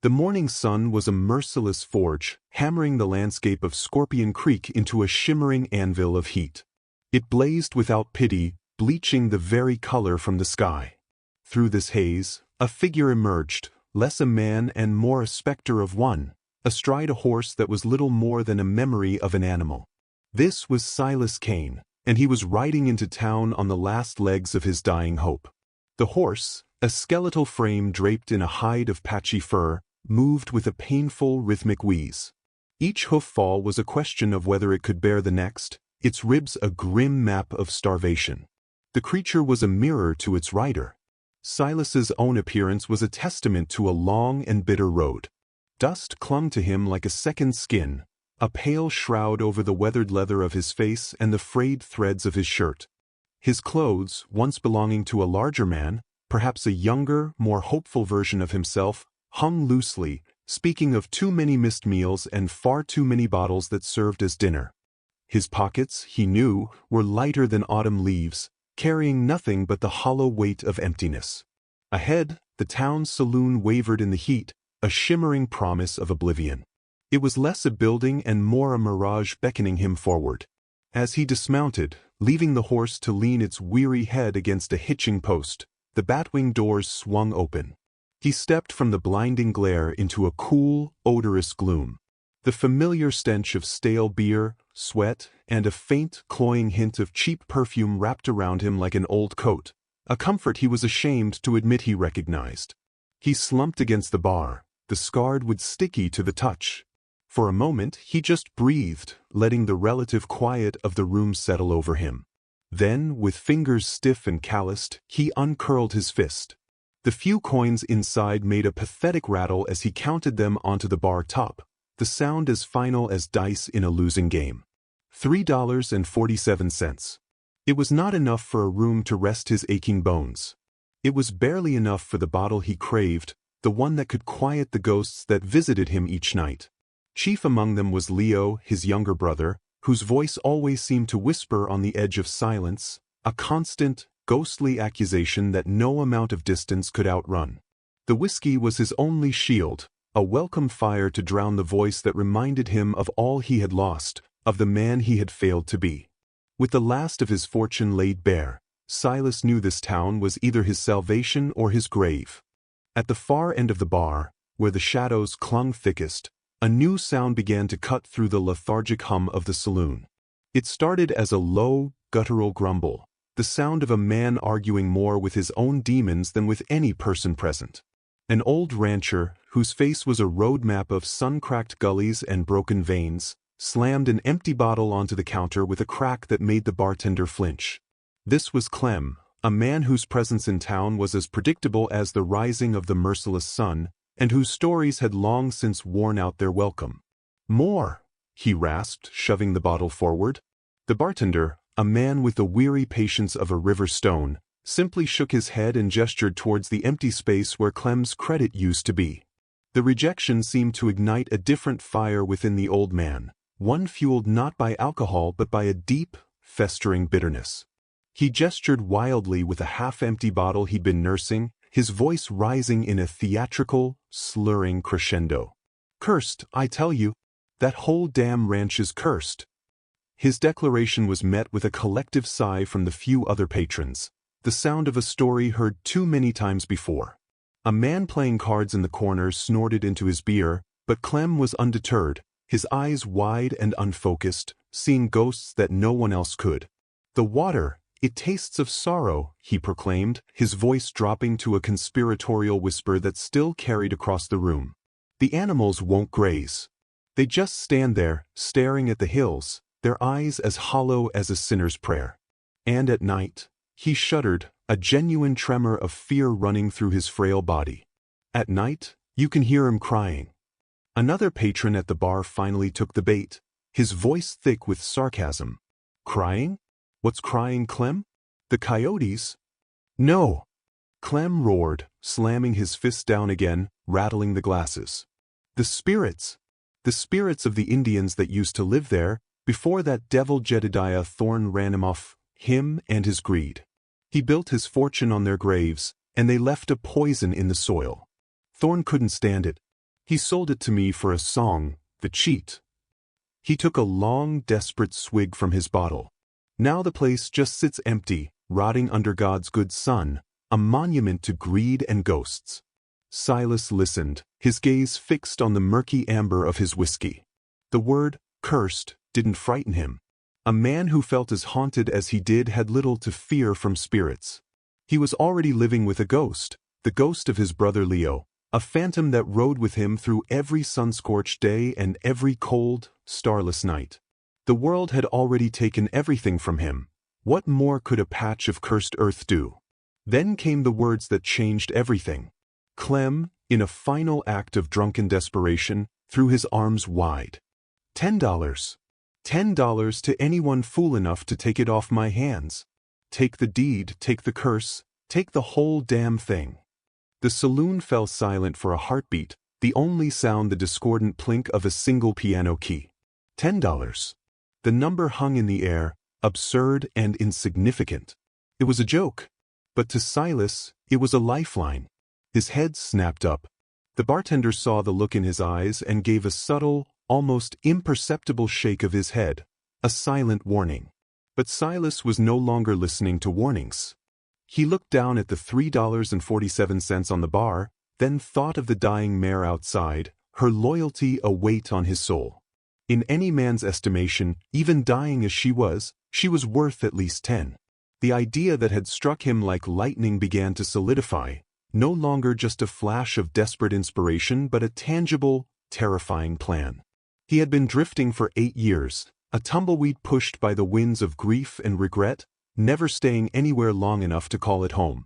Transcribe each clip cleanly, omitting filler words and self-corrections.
The morning sun was a merciless forge, hammering the landscape of Scorpion Creek into a shimmering anvil of heat. It blazed without pity, bleaching the very color from the sky. Through this haze, a figure emerged, less a man and more a specter of one, astride a horse that was little more than a memory of an animal. This was Silas Kane, and he was riding into town on the last legs of his dying hope. The horse, a skeletal frame draped in a hide of patchy fur, moved with a painful rhythmic wheeze. Each hoof fall was a question of whether it could bear the next, its ribs a grim map of starvation. The creature was a mirror to its rider. Silas's own appearance was a testament to a long and bitter road. Dust clung to him like a second skin, a pale shroud over the weathered leather of his face and the frayed threads of his shirt. His clothes, once belonging to a larger man, perhaps a younger, more hopeful version of himself, hung loosely, speaking of too many missed meals and far too many bottles that served as dinner. His pockets, he knew, were lighter than autumn leaves, carrying nothing but the hollow weight of emptiness. Ahead, the town's saloon wavered in the heat, a shimmering promise of oblivion. It was less a building and more a mirage beckoning him forward. As he dismounted, leaving the horse to lean its weary head against a hitching post, the batwing doors swung open. He stepped from the blinding glare into a cool, odorous gloom. The familiar stench of stale beer, sweat, and a faint, cloying hint of cheap perfume wrapped around him like an old coat, a comfort he was ashamed to admit he recognized. He slumped against the bar, the scarred wood sticky to the touch. For a moment he just breathed, letting the relative quiet of the room settle over him. Then, with fingers stiff and calloused, he uncurled his fist. The few coins inside made a pathetic rattle as he counted them onto the bar top, the sound as final as dice in a losing game. $3.47. It was not enough for a room to rest his aching bones. It was barely enough for the bottle he craved, the one that could quiet the ghosts that visited him each night. Chief among them was Leo, his younger brother, whose voice always seemed to whisper on the edge of silence, a constant, ghostly accusation that no amount of distance could outrun. The whiskey was his only shield, a welcome fire to drown the voice that reminded him of all he had lost, of the man he had failed to be. With the last of his fortune laid bare, Silas knew this town was either his salvation or his grave. At the far end of the bar, where the shadows clung thickest, a new sound began to cut through the lethargic hum of the saloon. It started as a low, guttural grumble, the sound of a man arguing more with his own demons than with any person present. An old rancher, whose face was a road map of sun-cracked gullies and broken veins, slammed an empty bottle onto the counter with a crack that made the bartender flinch. This was Clem, a man whose presence in town was as predictable as the rising of the merciless sun, and whose stories had long since worn out their welcome. "More," he rasped, shoving the bottle forward. The bartender, a man with the weary patience of a river stone, simply shook his head and gestured towards the empty space where Clem's credit used to be. The rejection seemed to ignite a different fire within the old man, one fueled not by alcohol but by a deep, festering bitterness. He gestured wildly with a half-empty bottle he'd been nursing, his voice rising in a theatrical, slurring crescendo. "Cursed, I tell you. That whole damn ranch is cursed." His declaration was met with a collective sigh from the few other patrons, the sound of a story heard too many times before. A man playing cards in the corner snorted into his beer, but Clem was undeterred, his eyes wide and unfocused, seeing ghosts that no one else could. "The water, it tastes of sorrow," he proclaimed, his voice dropping to a conspiratorial whisper that still carried across the room. "The animals won't graze. They just stand there, staring at the hills, their eyes as hollow as a sinner's prayer. And at night," he shuddered, a genuine tremor of fear running through his frail body. "At night, you can hear him crying." Another patron at the bar finally took the bait, his voice thick with sarcasm. "Crying? What's crying, Clem? The coyotes?" "No!" Clem roared, slamming his fist down again, rattling the glasses. "The spirits! The spirits of the Indians that used to live there, before that devil Jedediah Thorne ran him off, him and his greed. He built his fortune on their graves, and they left a poison in the soil. Thorne couldn't stand it. He sold it to me for a song, the cheat. He took a long, desperate swig from his bottle. Now the place just sits empty, rotting under God's good sun, a monument to greed and ghosts. Silas listened, his gaze fixed on the murky amber of his whiskey. The word, cursed, didn't frighten him. A man who felt as haunted as he did had little to fear from spirits. He was already living with a ghost, the ghost of his brother Leo, a phantom that rode with him through every sun-scorched day and every cold, starless night. The world had already taken everything from him. What more could a patch of cursed earth do? Then came the words that changed everything. Clem, in a final act of drunken desperation, threw his arms wide. $10. $10 to anyone fool enough to take it off my hands. Take the deed, take the curse, take the whole damn thing. The saloon fell silent for a heartbeat, the only sound the discordant plink of a single piano key. $10. The number hung in the air, absurd and insignificant. It was a joke. But to Silas, it was a lifeline. His head snapped up. The bartender saw the look in his eyes and gave a subtle, almost imperceptible shake of his head, a silent warning. But Silas was no longer listening to warnings. He looked down at the $3.47 on the bar, then thought of the dying mare outside, her loyalty a weight on his soul. In any man's estimation, even dying as she was worth at least 10. The idea that had struck him like lightning began to solidify, no longer just a flash of desperate inspiration but a tangible, terrifying plan. He had been drifting for 8 years, a tumbleweed pushed by the winds of grief and regret, never staying anywhere long enough to call it home.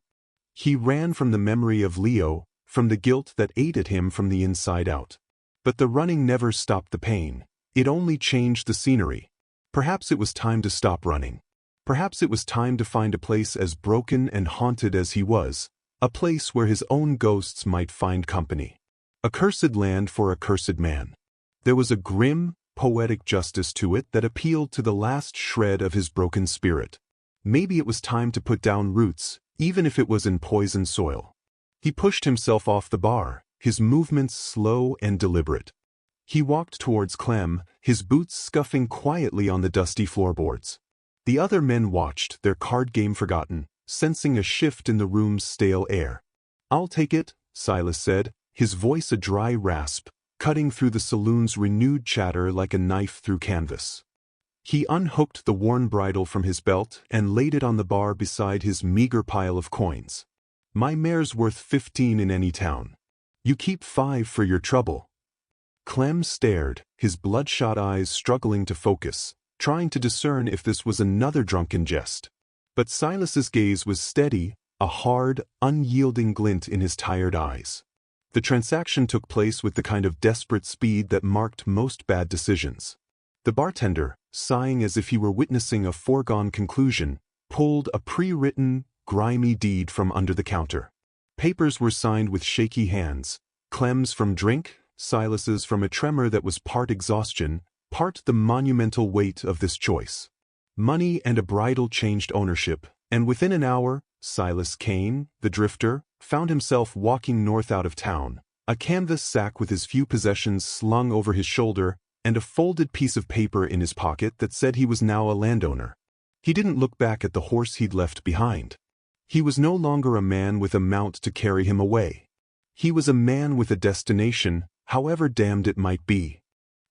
He ran from the memory of Leo, from the guilt that ate at him from the inside out. But the running never stopped the pain. It only changed the scenery. Perhaps it was time to stop running. Perhaps it was time to find a place as broken and haunted as he was, a place where his own ghosts might find company. A cursed land for a cursed man. There was a grim, poetic justice to it that appealed to the last shred of his broken spirit. Maybe it was time to put down roots, even if it was in poisoned soil. He pushed himself off the bar, his movements slow and deliberate. He walked towards Clem, his boots scuffing quietly on the dusty floorboards. The other men watched, their card game forgotten, sensing a shift in the room's stale air. "I'll take it," Silas said, his voice a dry rasp, cutting through the saloon's renewed chatter like a knife through canvas. He unhooked the worn bridle from his belt and laid it on the bar beside his meager pile of coins. "My mare's worth 15 in any town. You keep 5 for your trouble." Clem stared, his bloodshot eyes struggling to focus, trying to discern if this was another drunken jest. But Silas's gaze was steady, a hard, unyielding glint in his tired eyes. The transaction took place with the kind of desperate speed that marked most bad decisions. The bartender, sighing as if he were witnessing a foregone conclusion, pulled a pre-written, grimy deed from under the counter. Papers were signed with shaky hands, Clem's from drink, Silas's from a tremor that was part exhaustion, part the monumental weight of this choice. Money and a bridle changed ownership, and within an hour, Silas Kane, the drifter, found himself walking north out of town, a canvas sack with his few possessions slung over his shoulder, and a folded piece of paper in his pocket that said he was now a landowner. He didn't look back at the horse he'd left behind. He was no longer a man with a mount to carry him away. He was a man with a destination, however damned it might be.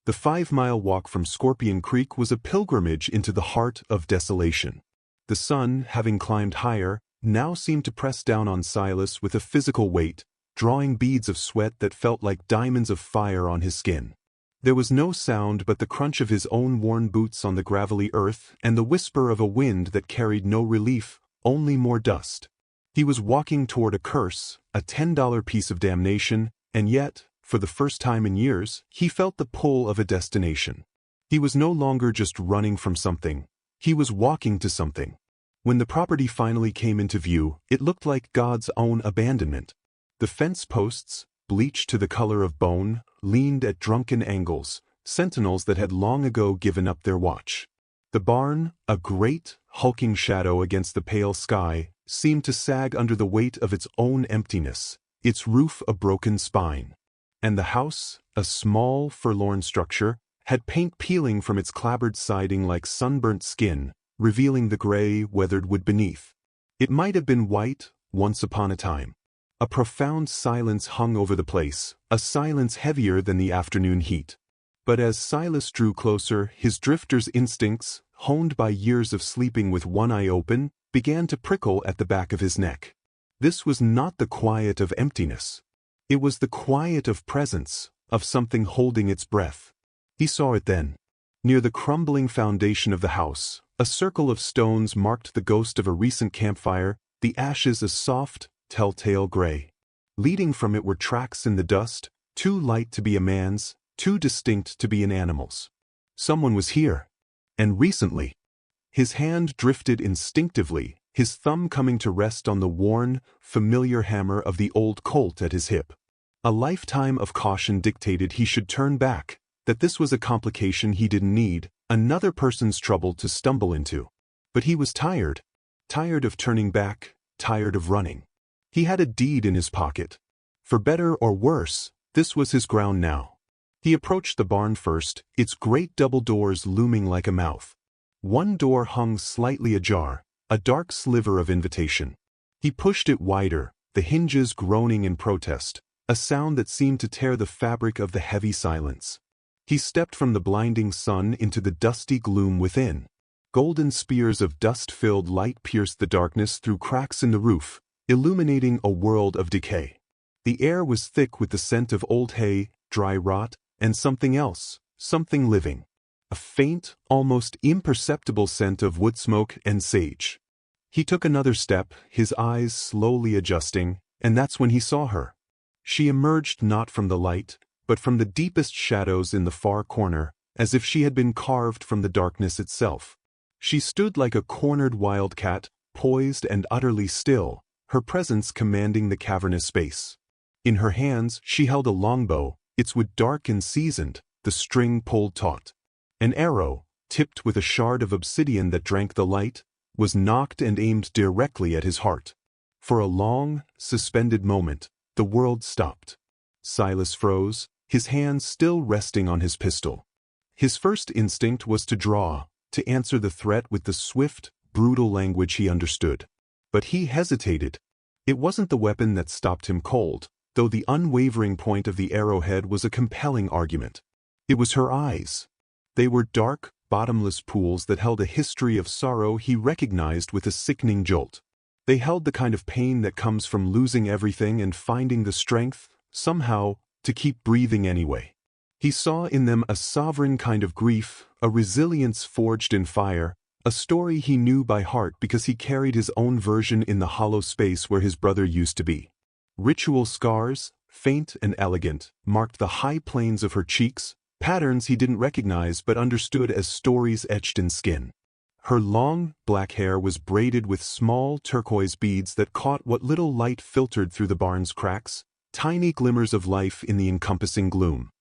The 5-mile walk from Scorpion Creek was a pilgrimage into the heart of desolation. The sun, having climbed higher, now seemed to press down on Silas with a physical weight, drawing beads of sweat that felt like diamonds of fire on his skin. There was no sound but the crunch of his own worn boots on the gravelly earth and the whisper of a wind that carried no relief, only more dust. He was walking toward a curse, a $10 piece of damnation, and yet, for the first time in years, he felt the pull of a destination. He was no longer just running from something. He was walking to something. When the property finally came into view, it looked like God's own abandonment. The fence posts, bleached to the color of bone, leaned at drunken angles, sentinels that had long ago given up their watch. The barn, a great, hulking shadow against the pale sky, seemed to sag under the weight of its own emptiness, its roof a broken spine. And the house, a small, forlorn structure, had paint peeling from its clapboard siding like sunburnt skin, revealing the gray, weathered wood beneath. It might have been white, once upon a time. A profound silence hung over the place, a silence heavier than the afternoon heat. But as Silas drew closer, his drifter's instincts, honed by years of sleeping with one eye open, began to prickle at the back of his neck. This was not the quiet of emptiness. It was the quiet of presence, of something holding its breath. He saw it then. Near the crumbling foundation of the house, a circle of stones marked the ghost of a recent campfire, the ashes a soft, telltale gray. Leading from it were tracks in the dust, too light to be a man's, too distinct to be an animal's. Someone was here. And recently. His hand drifted instinctively, his thumb coming to rest on the worn, familiar hammer of the old Colt at his hip. A lifetime of caution dictated he should turn back, that this was a complication he didn't need, another person's trouble to stumble into. But he was tired. Tired of turning back, tired of running. He had a deed in his pocket. For better or worse, this was his ground now. He approached the barn first, its great double doors looming like a mouth. One door hung slightly ajar, a dark sliver of invitation. He pushed it wider, the hinges groaning in protest, a sound that seemed to tear the fabric of the heavy silence. He stepped from the blinding sun into the dusty gloom within. Golden spears of dust-filled light pierced the darkness through cracks in the roof, illuminating a world of decay. The air was thick with the scent of old hay, dry rot, and something else, something living. A faint, almost imperceptible scent of wood smoke and sage. He took another step, his eyes slowly adjusting, and that's when he saw her. She emerged not from the light, but from the deepest shadows in the far corner, as if she had been carved from the darkness itself. She stood like a cornered wildcat, poised and utterly still, her presence commanding the cavernous space. In her hands she held a longbow, its wood dark and seasoned, the string pulled taut. An arrow, tipped with a shard of obsidian that drank the light, was nocked and aimed directly at his heart. For a long, suspended moment, the world stopped. Silas froze, his hands still resting on his pistol. His first instinct was to draw, to answer the threat with the swift, brutal language he understood. But he hesitated. It wasn't the weapon that stopped him cold, though the unwavering point of the arrowhead was a compelling argument. It was her eyes. They were dark, bottomless pools that held a history of sorrow he recognized with a sickening jolt. They held the kind of pain that comes from losing everything and finding the strength, somehow, to keep breathing anyway. He saw in them a sovereign kind of grief, a resilience forged in fire, a story he knew by heart because he carried his own version in the hollow space where his brother used to be. Ritual scars, faint and elegant, marked the high planes of her cheeks, patterns he didn't recognize but understood as stories etched in skin. Her long, black hair was braided with small turquoise beads that caught what little light filtered through the barn's cracks, tiny glimmers of life in the encompassing gloom.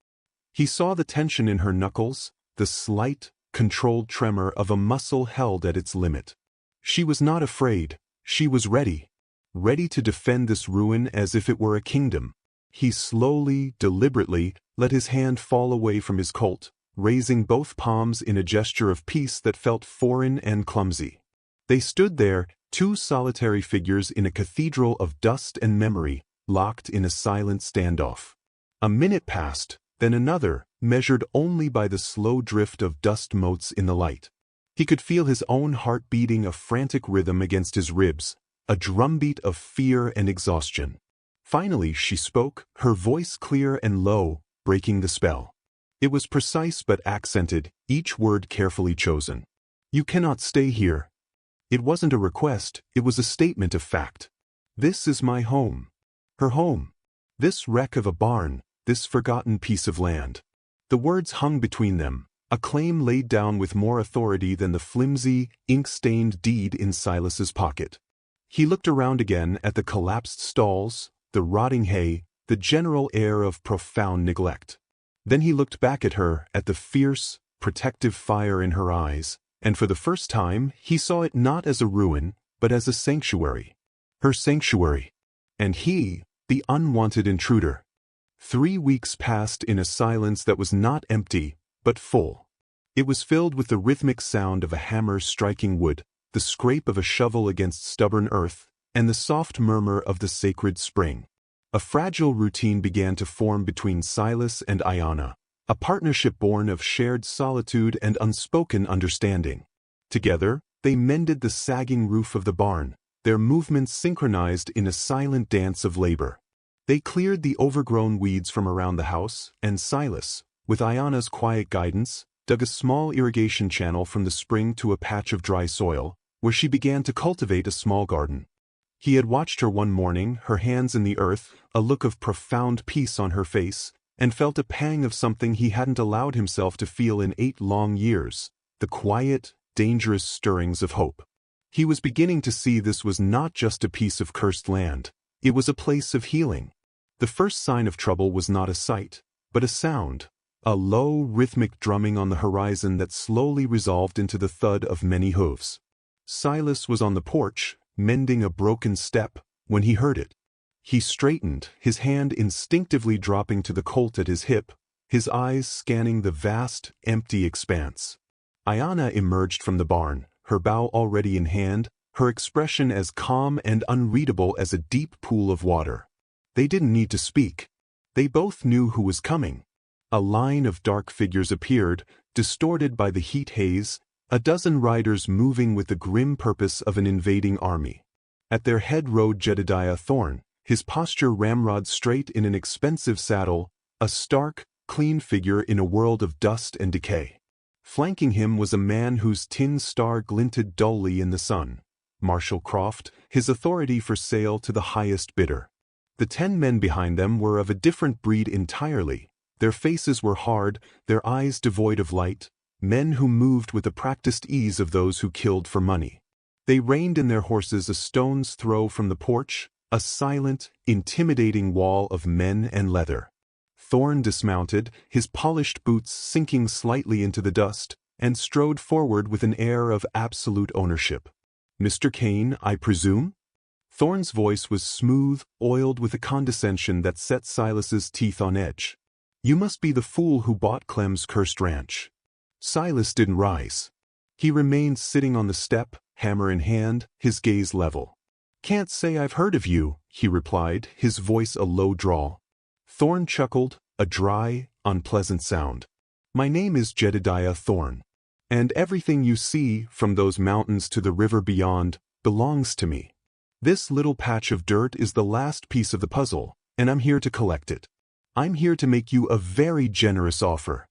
He saw the tension in her knuckles, the slight, controlled tremor of a muscle held at its limit. She was not afraid, she was ready. Ready to defend this ruin as if it were a kingdom. He slowly, deliberately, let his hand fall away from his Colt, raising both palms in a gesture of peace that felt foreign and clumsy. They stood there, two solitary figures in a cathedral of dust and memory, locked in a silent standoff. A minute passed, then another, measured only by the slow drift of dust motes in the light. He could feel his own heart beating a frantic rhythm against his ribs, a drumbeat of fear and exhaustion. Finally she spoke, her voice clear and low, breaking the spell. It was precise but accented, each word carefully chosen. "You cannot stay here." It wasn't a request, it was a statement of fact. "This is my home." Her home. This wreck of a barn, this forgotten piece of land. The words hung between them, a claim laid down with more authority than the flimsy, ink-stained deed in Silas's pocket. He looked around again at the collapsed stalls, the rotting hay, the general air of profound neglect. Then he looked back at her, at the fierce, protective fire in her eyes, and for the first time he saw it not as a ruin, but as a sanctuary. Her sanctuary. And he, the unwanted intruder. 3 weeks passed in a silence that was not empty, but full. It was filled with the rhythmic sound of a hammer striking wood, the scrape of a shovel against stubborn earth, and the soft murmur of the sacred spring. A fragile routine began to form between Silas and Aiyana, a partnership born of shared solitude and unspoken understanding. Together, they mended the sagging roof of the barn, their movements synchronized in a silent dance of labor. They cleared the overgrown weeds from around the house, and Silas, with Aiyana's quiet guidance, dug a small irrigation channel from the spring to a patch of dry soil, where she began to cultivate a small garden. He had watched her one morning, her hands in the earth, a look of profound peace on her face, and felt a pang of something he hadn't allowed himself to feel in 8 long years, the quiet, dangerous stirrings of hope. He was beginning to see this was not just a piece of cursed land, it was a place of healing. The first sign of trouble was not a sight, but a sound, a low, rhythmic drumming on the horizon that slowly resolved into the thud of many hooves. Silas was on the porch, mending a broken step, when he heard it. He straightened, his hand instinctively dropping to the colt at his hip, his eyes scanning the vast, empty expanse. Aiyana emerged from the barn, her bow already in hand, her expression as calm and unreadable as a deep pool of water. They didn't need to speak. They both knew who was coming. A line of dark figures appeared, distorted by the heat haze, a dozen riders moving with the grim purpose of an invading army. At their head rode Jedediah Thorne, his posture ramrod straight in an expensive saddle, a stark, clean figure in a world of dust and decay. Flanking him was a man whose tin star glinted dully in the sun. Marshal Croft, his authority for sale to the highest bidder. The 10 men behind them were of a different breed entirely. Their faces were hard, their eyes devoid of light, men who moved with the practiced ease of those who killed for money. They reined in their horses a stone's throw from the porch, a silent, intimidating wall of men and leather. Thorne dismounted, his polished boots sinking slightly into the dust, and strode forward with an air of absolute ownership. "Mr. Kane, I presume?" Thorne's voice was smooth, oiled with a condescension that set Silas's teeth on edge. "You must be the fool who bought Clem's cursed ranch." Silas didn't rise. He remained sitting on the step, hammer in hand, his gaze level. "Can't say I've heard of you," he replied, his voice a low drawl. Thorne chuckled, a dry, unpleasant sound. "My name is Jedediah Thorne. And everything you see, from those mountains to the river beyond, belongs to me. This little patch of dirt is the last piece of the puzzle, and I'm here to collect it. I'm here to make you a very generous offer."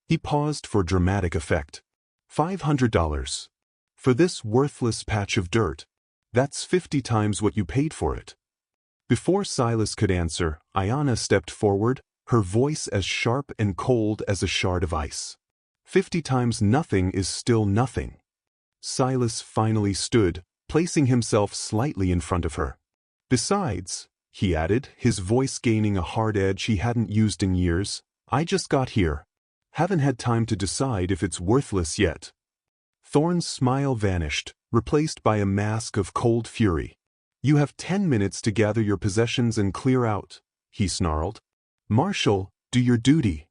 He paused for dramatic effect. $500. For this worthless patch of dirt. That's 50 times what you paid for it. Before Silas could answer, Aiyana stepped forward, her voice as sharp and cold as a shard of ice. 50 times nothing is still nothing. Silas finally stood, placing himself slightly in front of her. "Besides," he added, his voice gaining a hard edge he hadn't used in years, "I just got here. Haven't had time to decide if it's worthless yet." Thorne's smile vanished, replaced by a mask of cold fury. "You have 10 minutes to gather your possessions and clear out," he snarled. "Marshal, do your duty."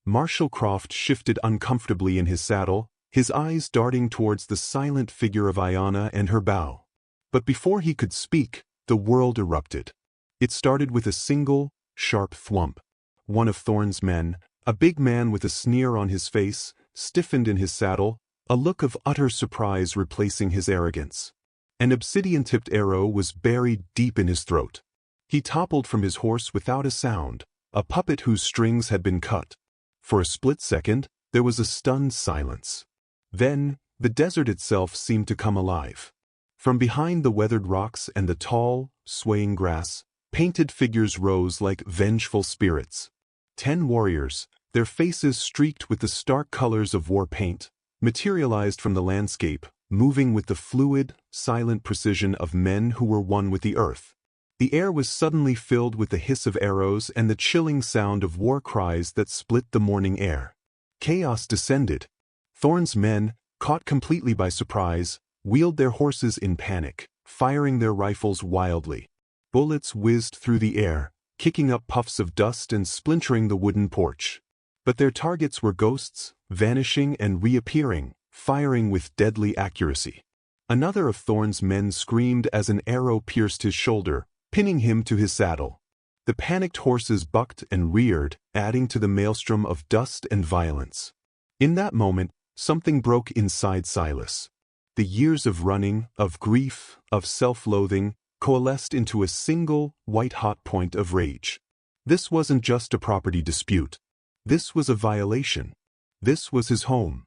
Marshal Croft shifted uncomfortably in his saddle, his eyes darting towards the silent figure of Aiyana and her bow. But before he could speak, the world erupted. It started with a single, sharp thwump. One of Thorne's men, a big man with a sneer on his face, stiffened in his saddle, a look of utter surprise replacing his arrogance. An obsidian-tipped arrow was buried deep in his throat. He toppled from his horse without a sound, a puppet whose strings had been cut. For a split second, there was a stunned silence. Then, the desert itself seemed to come alive. From behind the weathered rocks and the tall, swaying grass, painted figures rose like vengeful spirits. 10 warriors, their faces streaked with the stark colors of war paint, materialized from the landscape, moving with the fluid, silent precision of men who were one with the earth. The air was suddenly filled with the hiss of arrows and the chilling sound of war cries that split the morning air. Chaos descended. Thorne's men, caught completely by surprise, wheeled their horses in panic, firing their rifles wildly. Bullets whizzed through the air, kicking up puffs of dust and splintering the wooden porch. But their targets were ghosts, vanishing and reappearing, firing with deadly accuracy. Another of Thorne's men screamed as an arrow pierced his shoulder, pinning him to his saddle. The panicked horses bucked and reared, adding to the maelstrom of dust and violence. In that moment, something broke inside Silas. The years of running, of grief, of self-loathing, coalesced into a single, white-hot point of rage. This wasn't just a property dispute. This was a violation. This was his home.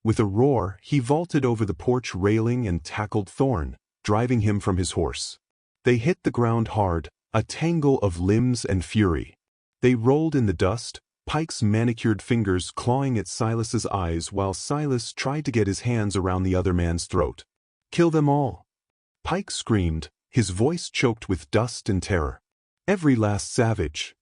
With a roar, he vaulted over the porch railing and tackled Thorne, driving him from his horse. They hit the ground hard, a tangle of limbs and fury. They rolled in the dust, Pike's manicured fingers clawing at Silas's eyes while Silas tried to get his hands around the other man's throat. "Kill them all!" Pike screamed, his voice choked with dust and terror. "Every last savage!"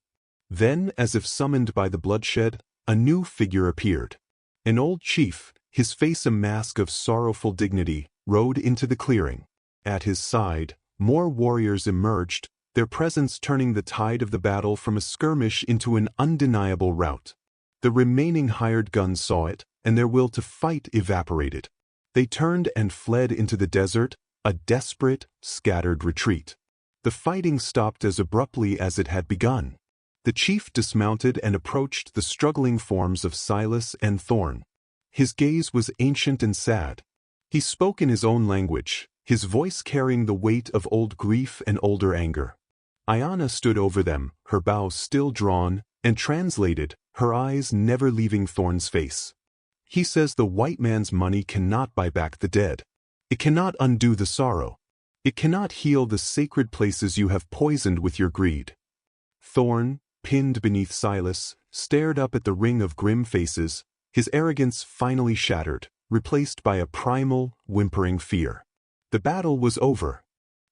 Then, as if summoned by the bloodshed, a new figure appeared. An old chief, his face a mask of sorrowful dignity, rode into the clearing. At his side, more warriors emerged, their presence turning the tide of the battle from a skirmish into an undeniable rout. The remaining hired guns saw it, and their will to fight evaporated. They turned and fled into the desert, a desperate, scattered retreat. The fighting stopped as abruptly as it had begun. The chief dismounted and approached the struggling forms of Silas and Thorne. His gaze was ancient and sad. He spoke in his own language, his voice carrying the weight of old grief and older anger. Aiyana stood over them, her bow still drawn, and translated, her eyes never leaving Thorne's face. "He says the white man's money cannot buy back the dead. It cannot undo the sorrow. It cannot heal the sacred places you have poisoned with your greed." Thorne, pinned beneath Silas, stared up at the ring of grim faces, his arrogance finally shattered, replaced by a primal, whimpering fear. The battle was over.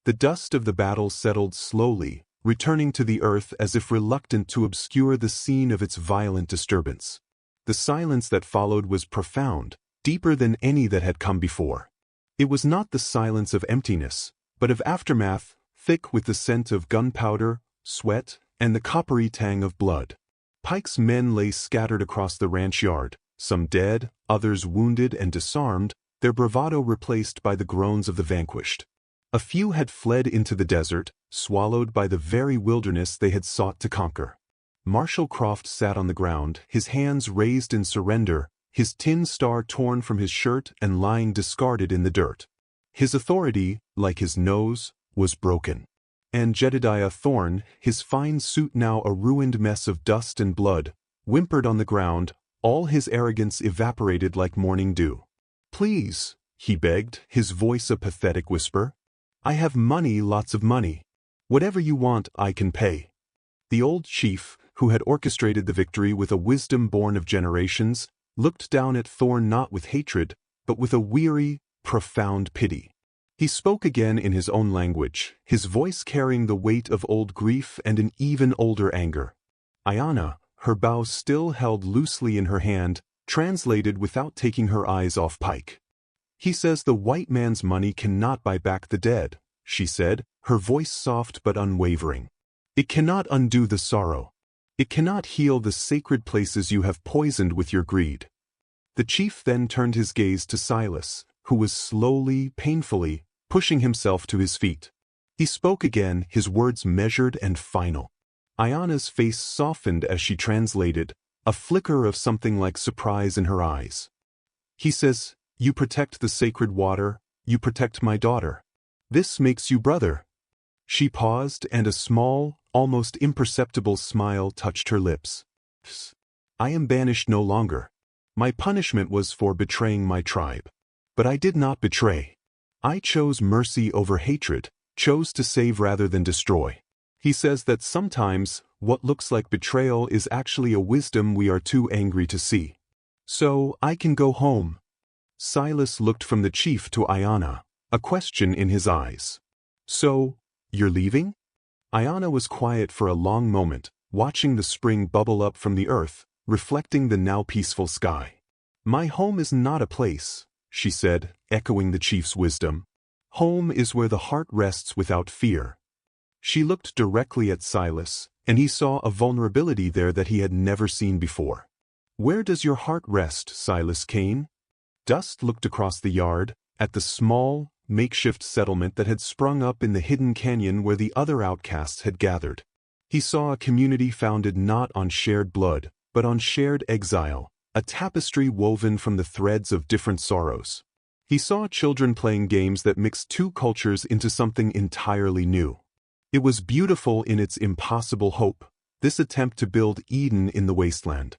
The dust of the battle settled slowly, returning to the earth as if reluctant to obscure the scene of its violent disturbance. The silence that followed was profound, deeper than any that had come before. It was not the silence of emptiness, but of aftermath, thick with the scent of gunpowder, sweat, and the coppery tang of blood. Pike's men lay scattered across the ranch yard, some dead, others wounded and disarmed, their bravado replaced by the groans of the vanquished. A few had fled into the desert, swallowed by the very wilderness they had sought to conquer. Marshal Croft sat on the ground, his hands raised in surrender, his tin star torn from his shirt and lying discarded in the dirt. His authority, like his nose, was broken. And Jedediah Thorne, his fine suit now a ruined mess of dust and blood, whimpered on the ground, all his arrogance evaporated like morning dew. "Please," he begged, his voice a pathetic whisper. "I have money, lots of money. Whatever you want, I can pay." The old chief, who had orchestrated the victory with a wisdom born of generations, looked down at Thorne not with hatred, but with a weary, profound pity. He spoke again in his own language, his voice carrying the weight of old grief and an even older anger. Aiyana, her bow still held loosely in her hand, translated without taking her eyes off Pike. "He says the white man's money cannot buy back the dead," she said, her voice soft but unwavering. "It cannot undo the sorrow. It cannot heal the sacred places you have poisoned with your greed." The chief then turned his gaze to Silas, who was slowly, painfully, pushing himself to his feet. He spoke again, his words measured and final. Aiyana's face softened as she translated, a flicker of something like surprise in her eyes. "He says, you protect the sacred water, you protect my daughter. This makes you brother." She paused and a small, almost imperceptible smile touched her lips. "I am banished no longer. My punishment was for betraying my tribe. But I did not betray. I chose mercy over hatred, chose to save rather than destroy. He says that sometimes, what looks like betrayal is actually a wisdom we are too angry to see. So, I can go home." Silas looked from the chief to Aiyana, a question in his eyes. "So, you're leaving?" Aiyana was quiet for a long moment, watching the spring bubble up from the earth, reflecting the now peaceful sky. "My home is not a place," she said, echoing the chief's wisdom. "Home is where the heart rests without fear." She looked directly at Silas, and he saw a vulnerability there that he had never seen before. "Where does your heart rest, Silas Kane?" Dust looked across the yard, at the small, makeshift settlement that had sprung up in the hidden canyon where the other outcasts had gathered. He saw a community founded not on shared blood, but on shared exile, a tapestry woven from the threads of different sorrows. He saw children playing games that mixed two cultures into something entirely new. It was beautiful in its impossible hope, this attempt to build Eden in the wasteland.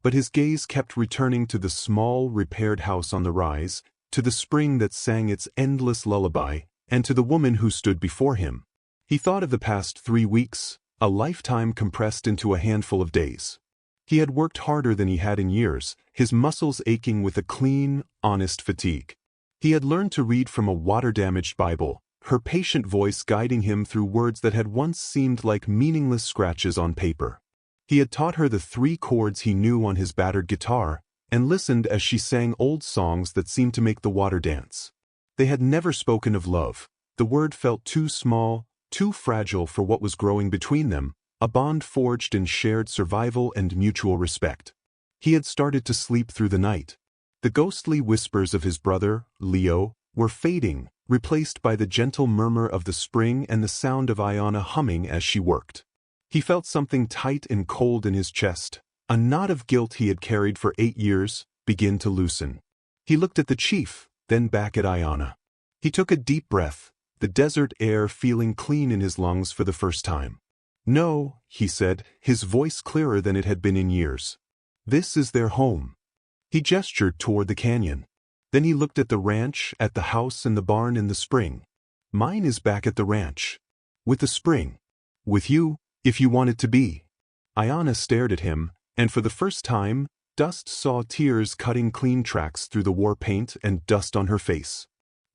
But his gaze kept returning to the small, repaired house on the rise, to the spring that sang its endless lullaby, and to the woman who stood before him. He thought of the past 3 weeks, a lifetime compressed into a handful of days. He had worked harder than he had in years, his muscles aching with a clean, honest fatigue. He had learned to read from a water-damaged Bible, her patient voice guiding him through words that had once seemed like meaningless scratches on paper. He had taught her the 3 chords he knew on his battered guitar, and listened as she sang old songs that seemed to make the water dance. They had never spoken of love. The word felt too small, too fragile for what was growing between them, a bond forged in shared survival and mutual respect. He had started to sleep through the night. The ghostly whispers of his brother, Leo, were fading, replaced by the gentle murmur of the spring and the sound of Aiyana humming as she worked. He felt something tight and cold in his chest, a knot of guilt he had carried for 8 years, begin to loosen. He looked at the chief, then back at Aiyana. He took a deep breath, the desert air feeling clean in his lungs for the first time. "No," he said, his voice clearer than it had been in years. "This is their home." He gestured toward the canyon. Then he looked at the ranch, at the house and the barn and the spring. "Mine is back at the ranch. With the spring. With you, if you want it to be." Aiyana stared at him, and for the first time, Dust saw tears cutting clean tracks through the war paint and dust on her face.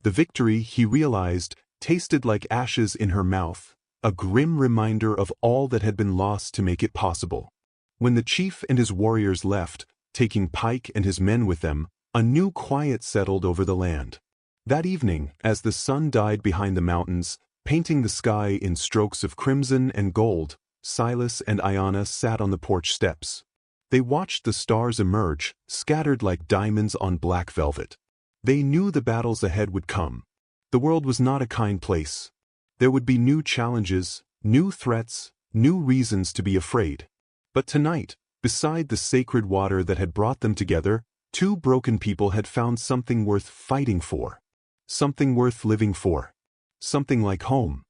The victory, he realized, tasted like ashes in her mouth, a grim reminder of all that had been lost to make it possible. When the chief and his warriors left, taking Pike and his men with them, a new quiet settled over the land. That evening, as the sun died behind the mountains, painting the sky in strokes of crimson and gold, Silas and Aiyana sat on the porch steps. They watched the stars emerge, scattered like diamonds on black velvet. They knew the battles ahead would come. The world was not a kind place. There would be new challenges, new threats, new reasons to be afraid. But tonight, beside the sacred water that had brought them together, 2 broken people had found something worth fighting for. Something worth living for. Something like home.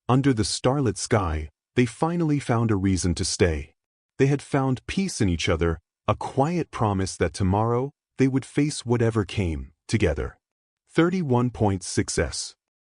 Under the starlit sky, they finally found a reason to stay. They had found peace in each other, a quiet promise that tomorrow, they would face whatever came, together. 31.6s